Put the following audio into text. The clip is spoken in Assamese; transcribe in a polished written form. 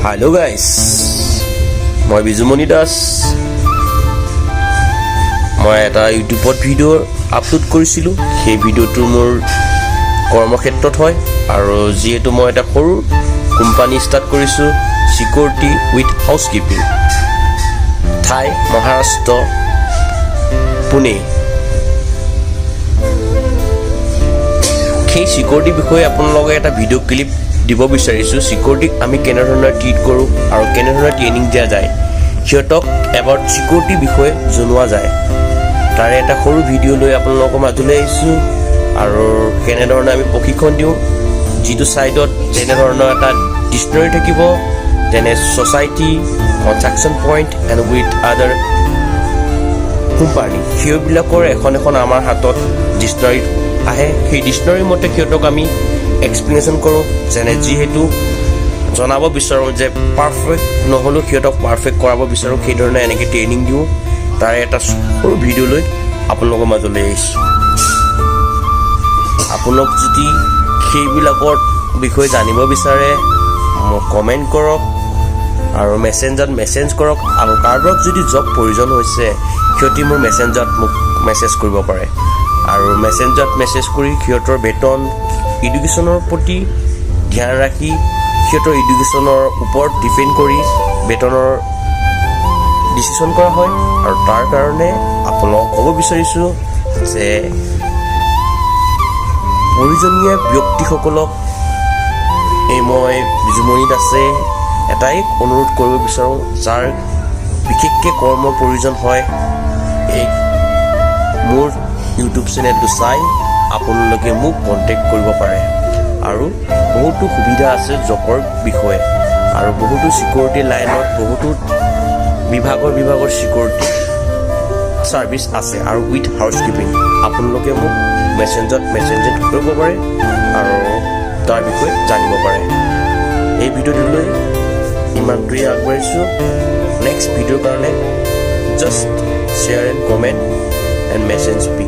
Hello guys, মই বিজুমণি দাস। মই এটা ইউটিউবত ভিডিঅ' আপলোড কৰিছিলোঁ। সেই ভিডিঅ'টো মোৰ কৰ্মক্ষেত্ৰত হয় আৰু যিহেতু মই এটা সৰু কোম্পানী ষ্টাৰ্ট কৰিছোঁ, চিকিউৰিটি উইথ হাউচকিপিং, ঠাই মহাৰাষ্ট্ৰ, পুনে। সেই চিকিউৰিটিৰ বিষয়ে আপোনালোকে এটা ভিডিঅ' ক্লিপ দিব বিচাৰিছোঁ। চিকিউৰিটিক আমি কেনেধৰণে ট্ৰিট কৰোঁ আৰু কেনেধৰণে ট্ৰেইনিং দিয়া যায়, সিহঁতক এবাউট চিকিউৰিটিৰ বিষয়ে জনোৱা যায়। তাৰে এটা সৰু ভিডিঅ' লৈ আপোনালোকৰ মাজলৈ আহিছোঁ আৰু কেনেধৰণে আমি প্ৰশিক্ষণ দিওঁ। যিটো ছাইডত তেনেধৰণৰ এটা ডিক্সনেৰী থাকিব, যেনে society, construction point and with আদাৰ কোম্পানী, সেইবিলাকৰ এখন আমাৰ হাতত ডিক্সনেৰী আহে। সেই ডিক্সনেৰীৰ মতে সিহঁতক আমি এক্সপ্লেনেশ্যন কৰোঁ। যেনে যিহেতু জনাব বিচাৰোঁ যে পাৰফেক্ট নহ'লেও সিহঁতক পাৰফেক্ট কৰাব বিচাৰোঁ, সেইধৰণে এনেকৈ ট্ৰেইনিং দিওঁ। তাৰে এটা সৰু ভিডিঅ' লৈ আপোনালোকৰ মাজলৈ আহিছোঁ। আপোনালোক যদি সেইবিলাকৰ বিষয়ে জানিব বিচাৰে, মোক কমেণ্ট কৰক আৰু মেছেঞ্জাৰত মেছেজ কৰক। আৰু কাৰোবাক যদি জব প্ৰয়োজন হৈছে, সিহঁতি মোৰ মেছেঞ্জাৰত মোক মেছেজ কৰিব পাৰে আৰু মেছেঞ্জাৰত মেছেজ কৰি সিহঁতৰ বেতন, এডুকেশ্যনৰ প্ৰতি ধ্যান ৰাখি সিহঁতৰ এডুকেশ্যনৰ ওপৰত ডিপেণ্ড কৰি বেতনৰ ডিচিশ্যন কৰা হয়। আৰু তাৰ কাৰণে আপোনালোকক ক'ব বিচাৰিছোঁ যে প্ৰয়োজনীয় ব্যক্তিসকলক মই বিজুমণি দাসে এটাই অনুৰোধ কৰিব বিচাৰোঁ, যাৰ বিশেষকৈ কৰ্মৰ প্ৰয়োজন হয়, এই মোৰ ইউটিউব চেনেলটো চাই আপোনালোকে মোক কণ্টেক্ট কৰিব পাৰে। আৰু বহুতো সুবিধা আছে জবৰ বিষয়ে, আৰু বহুতো চিকিউৰিটি লাইনত বহুতো বিভাগৰ চিকিউৰিটি ছাৰ্ভিচ আছে আৰু উইথ হাউচকিপিং। আপোনালোকে মোক মেছেঞ্জাৰত কৰিব পাৰে আৰু তাৰ বিষয়ে জানিব পাৰে। এই ভিডিঅ'টোলৈ ইমানটোৱে আগবাঢ়িছোঁ। নেক্সট ভিডিঅ'ৰ কাৰণে just share and comment and message me.